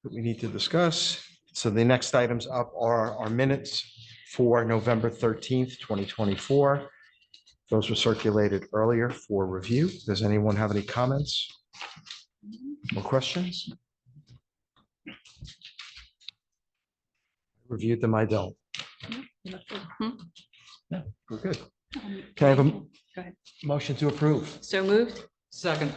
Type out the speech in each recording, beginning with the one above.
that we need to discuss. So the next items up are our minutes for November 13th, 2024. Those were circulated earlier for review. Does anyone have any comments or questions? Reviewed them, I don't. Yeah, we're good. Can I have a Go ahead. motion to approve? So moved. Second.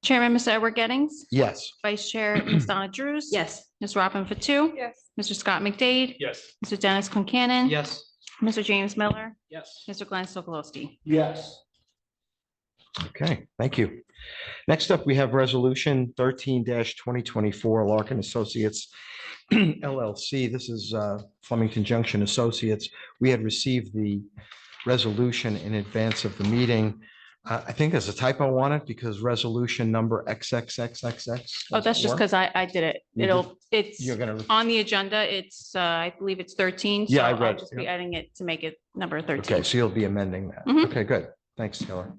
Chairman, Mr. Edward Gettings. Yes. Vice Chair, Ms. Donna Drews. Yes. Ms. Robin Fatu. Yes. Mr. Scott McDade. Yes. Mr. Dennis Concanon. Yes. Mr. James Miller. Yes. Mr. Glenn Sokolowski. Yes. Okay, thank you. Next up, we have Resolution 13-2024, Larkin Associates LLC. This is Flemington Junction Associates. We had received the resolution in advance of the meeting. I think there's a typo on it because resolution number XXXXX. Oh, that's just because I did it. It's You're gonna, on the agenda. It's, I believe it's 13. Yeah, I so read I'll it, just be yeah. adding it to make it number 13. okay, so you'll be amending that. Mhm. Okay, good. Thanks, Taylor.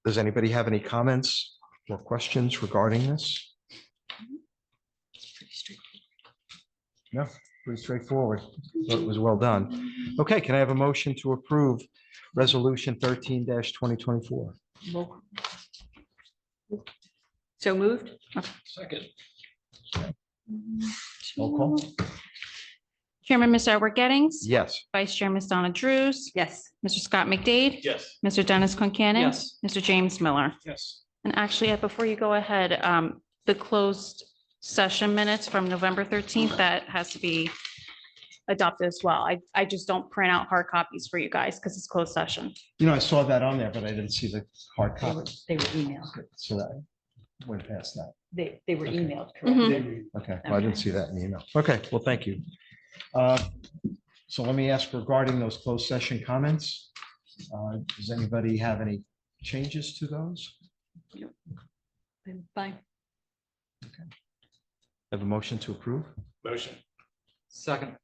Does anybody have any comments or questions regarding this? No, pretty straightforward. So it was well done. Okay, can I have a motion to approve Resolution 13-2024? So moved. Second. Roll call? Chairman, Mr. Edward Gettings. Yes. Vice Chair, Ms. Donna Drews. Yes. Mr. Scott McDade. Yes. Mr. Dennis Concanon. Yes. Mr. James Miller. Yes. And actually, before you go ahead, the closed session minutes from November 13th, that has to be adopted as well. I just don't print out hard copies for you guys because it's closed session. You know, I saw that on there, but I didn't see the hard They were, copy. they were emailed. So that went past that. They were Okay. emailed, Mhm. correct? Okay, well, I didn't see that in the email. Okay, well, thank you. So let me ask regarding those closed session comments. Does anybody have any changes to those? I'm fine. Have a motion to approve? Motion. Second.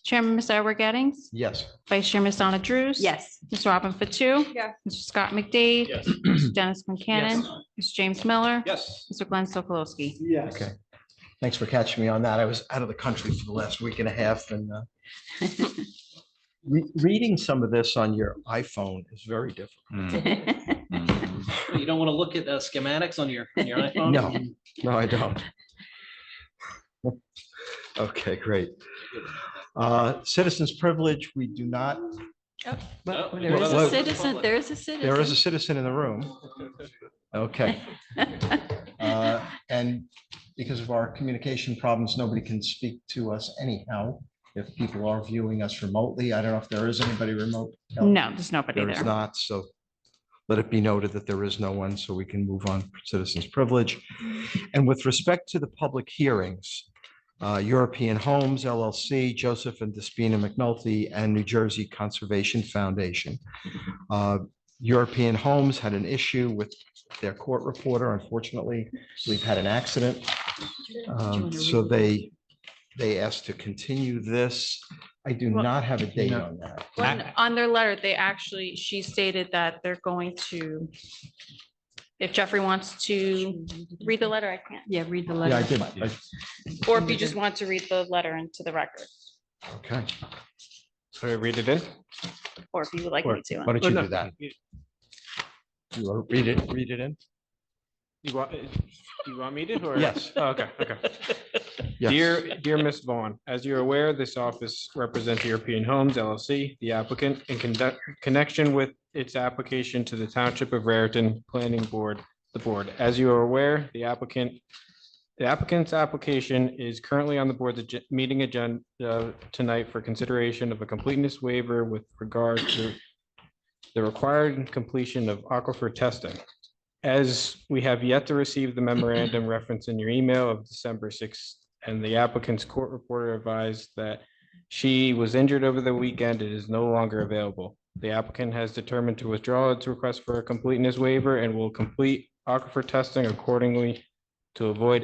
Chairman, Mr. Edward Gettings. Yes. Vice Chair, Ms. Donna Drews. Yes. Ms. Robin Fatu. Yes. Mr. Scott McDade. Yes. Mr. Dennis Concanon. Mr. James Miller. Yes. Mr. Glenn Sokolowski. Yes. Okay. Thanks for catching me on that. I was out of the country for the last week and a half and reading some of this on your iPhone is very difficult. You don't want to look at schematics on your iPhone? No, I don't. Okay, great. Citizens privilege, we do not. Well, No, there is well, a citizen, there is a citizen. There is a citizen in the room. Okay. And because of our communication problems, nobody can speak to us anyhow. If people are viewing us remotely, I don't know if there is anybody remote. No, there's nobody There is there. not, so let it be noted that there is no one, so we can move on for citizens privilege. And with respect to the public hearings, European Homes LLC, Joseph and Despina McNulty, and New Jersey Conservation Foundation. European Homes had an issue with their court reporter. Unfortunately, we've had an accident. So they asked to continue this. I do Well, not have a date on that. On their letter, she stated that they're going to, if Jeffrey wants to read the letter, I can't. Yeah, read the Yeah, I letter. did. Or if you just want to read the letter into the record, Okay, So I read it in? or if you would like Or- me to. why don't you do that? You want to read it in? You want me to? Or? Yes. Oh, okay, okay. Yes. Dear Ms. Vaughn, as you're aware, this office represents European Homes LLC, the applicant, in connection with its application to the Township of Raritan Planning Board, the board. As you are aware, the applicant's application is currently on the board's meeting agenda tonight for consideration of a completeness waiver with regard to the required completion of aquifer testing. As we have yet to receive the memorandum reference in your email of December 6th, and the applicant's court reporter advised that she was injured over the weekend, it is no longer available. The applicant has determined to withdraw its request for a completeness waiver and will complete aquifer testing accordingly to avoid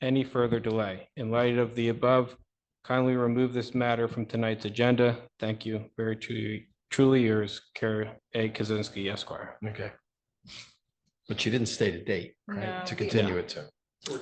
any further delay. In light of the above, kindly remove this matter from tonight's agenda. Thank you. Very truly yours, Kara A. Kaczynski, Esquire. Okay. But you didn't state a date, right, No, to we- continue it to.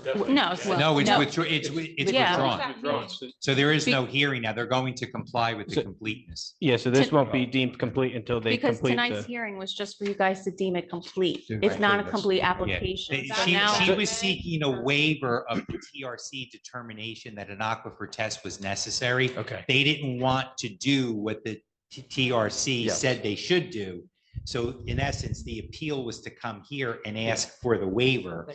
No, No, it's no. it's Yeah. withdrawn. So there is no hearing now. They're going to comply with the So- completeness. Yeah, so this To- won't be deemed complete until they because complete tonight's the. hearing was just for you guys to deem it complete. Do It's not a completeness. complete Yeah. application. So She now, was seeking a waiver of the TRC determination that an aquifer test was necessary. Okay. They didn't want to do what the TRC Yes. said they should do. So in essence, the appeal was to come here and ask for the waiver.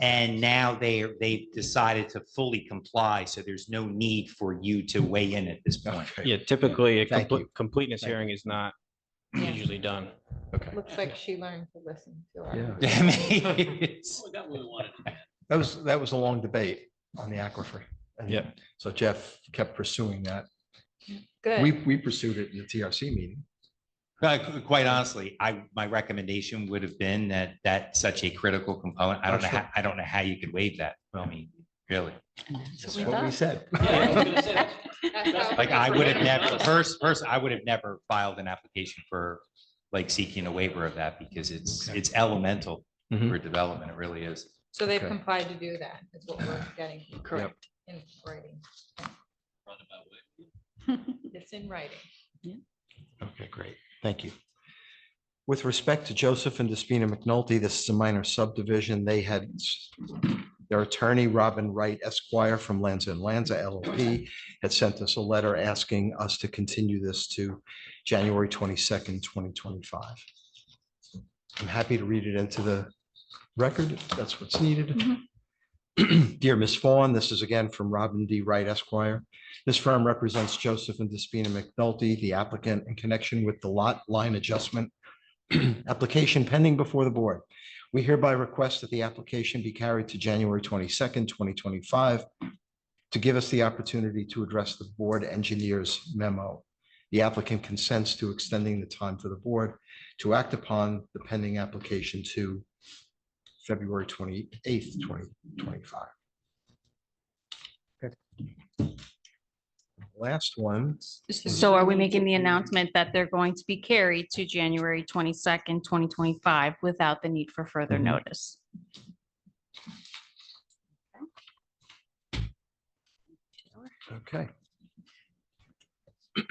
And now they've decided to fully comply, so there's no need for you to weigh in at this point. Okay. Yeah, typically a Thank you. completeness Thank you. hearing is not Yeah. usually done. Okay. Looks like she learned to listen to our. Yeah. Maybe it's- We got what we wanted. That was a long debate on the aquifer. And Yeah. So Jeff kept pursuing that. Good. We pursued it in the TRC meeting. Quite honestly, my recommendation would have been that that's such a critical component. I don't know Sure. how, I don't know how you could waive that. I mean, really. That's what we said. Yeah, I was gonna say, That's how- Like I would have never, first, I would have never filed an application for like seeking a waiver of that because it's elemental Mhm. for development. It really is. So they've Okay. complied to do that, is what we're getting. Correct. In writing. roundabout way. It's in writing. Okay, great. Thank you. With respect to Joseph and Despina McNulty, this is a minor subdivision. They had their attorney, Robin Wright Esquire from Lanza and Lanza LLP, had sent us a letter asking us to continue this to January 22nd, 2025. I'm happy to read it into the record if that's what's needed. Dear Ms. Fawn, this is again from Robin D. Wright Esquire. This firm represents Joseph and Despina McNulty, the applicant, in connection with the lot line adjustment application pending before the board. We hereby request that the application be carried to January 22nd, 2025 to give us the opportunity to address the board engineer's memo. The applicant consents to extending the time for the board to act upon the pending application to February 28th, 2025. Okay. Last one. so are we making the announcement that they're going to be carried to January 22nd, 2025 without the need for further Mhm. notice? Okay.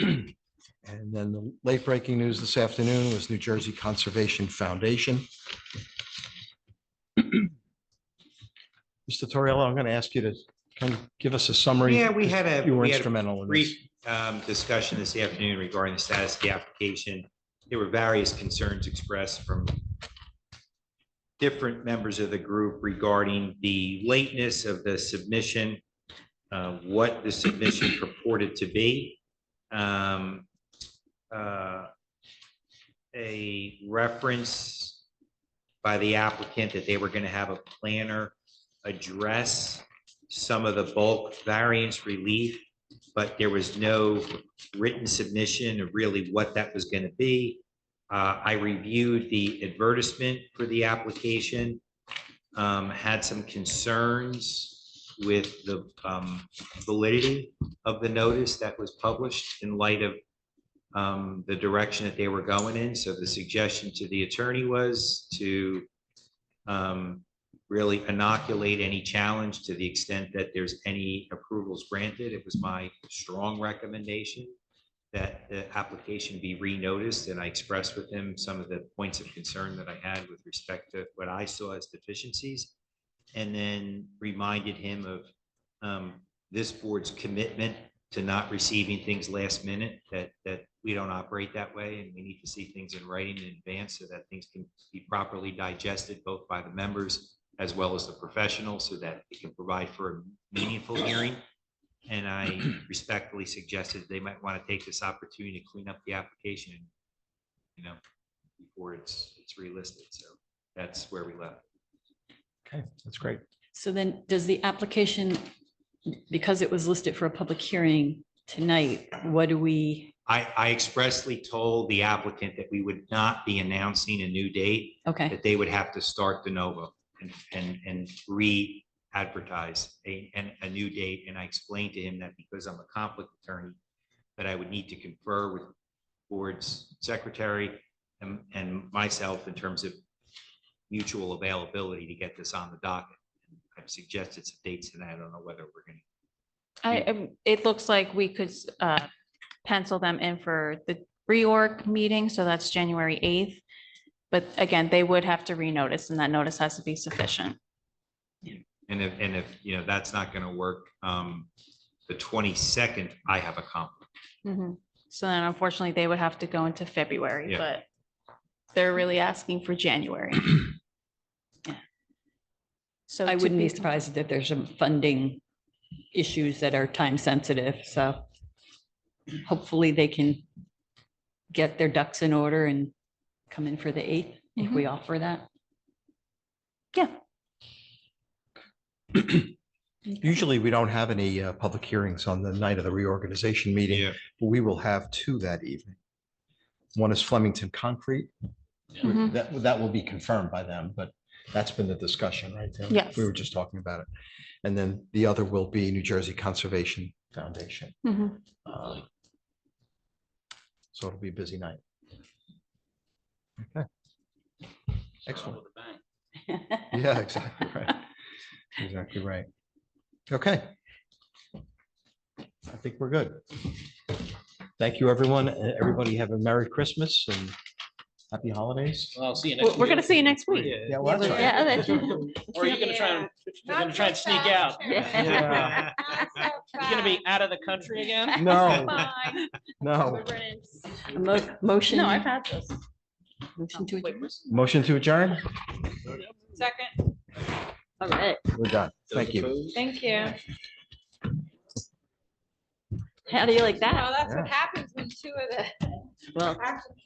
And then the late breaking news this afternoon was New Jersey Conservation Foundation. Mr. Torriello, I'm going to ask you to kind of give us a summary. Yeah, we had a You were we had a instrumental in this. brief discussion this afternoon regarding the status of the application. There were various concerns expressed from different members of the group regarding the lateness of the submission, what the submission purported to be. A reference by the applicant that they were going to have a planner address some of the bulk variance relief, but there was no written submission of really what that was going to be. I reviewed the advertisement for the application, had some concerns with the validity of the notice that was published in light of the direction that they were going in. So the suggestion to the attorney was to really inoculate any challenge to the extent that there's any approvals granted. It was my strong recommendation that the application be renoticed, and I expressed with him some of the points of concern that I had with respect to what I saw as deficiencies, and then reminded him of this board's commitment to not receiving things last minute, that we don't operate that way, and we need to see things in writing in advance so that things can be properly digested both by the members as well as the professionals, so that it can provide for a meaningful hearing. And I respectfully suggested they might want to take this opportunity to clean up the application, before it's relisted. So that's where we left. Okay, that's great. So then does the application, because it was listed for a public hearing tonight, what do we, I expressly told the applicant that we would not be announcing a new date, okay, that they would have to start de novo and re-advertise a new date. And I explained to him that because I'm a conflict attorney, that I would need to confer with board's secretary and myself in terms of mutual availability to get this on the docket. I've suggested some dates tonight. I don't know whether we're going It looks like we could pencil them in for the reorg meeting, so that's January 8th. But again, they would have to renotice, and that notice has to be sufficient. and if, that's not going to work, the 22nd, I have a conflict. Mhm. So then unfortunately, they would have to go into February, Yeah. but they're really asking for January. Yeah. So I to wouldn't be be- surprised if there's some funding issues that are time sensitive, so hopefully they can get their ducks in order and come in for the 8th if we offer that. Yeah. Usually, we don't have any public hearings on the night of the reorganization meeting, but we will have two that evening. One is Flemington Concrete. Mhm. That will be confirmed by them, but that's been the discussion, right? Tim? Yes. We were just talking about it. And then the other will be New Jersey Conservation Foundation. Mhm. So it'll be a busy night. Okay. Excellent. Yeah, exactly right. Exactly right. Okay. I think we're good. Thank you, everyone. Everybody have a Merry Christmas and Happy Holidays. Well, I'll see you next week. We're gonna see you next week. Yeah, well, that's right. Yeah, that's- Or are you gonna try and, you're gonna try and sneak out? Yeah. You're gonna be out of the country again? No, Fine. no. Motion. No, I've had this. Motion to adjourn. Motion to adjourn? Second. All right. We're done. Thank you. Thank you. How do you like that? Well, that's what Yeah. happens when two of the Well, actual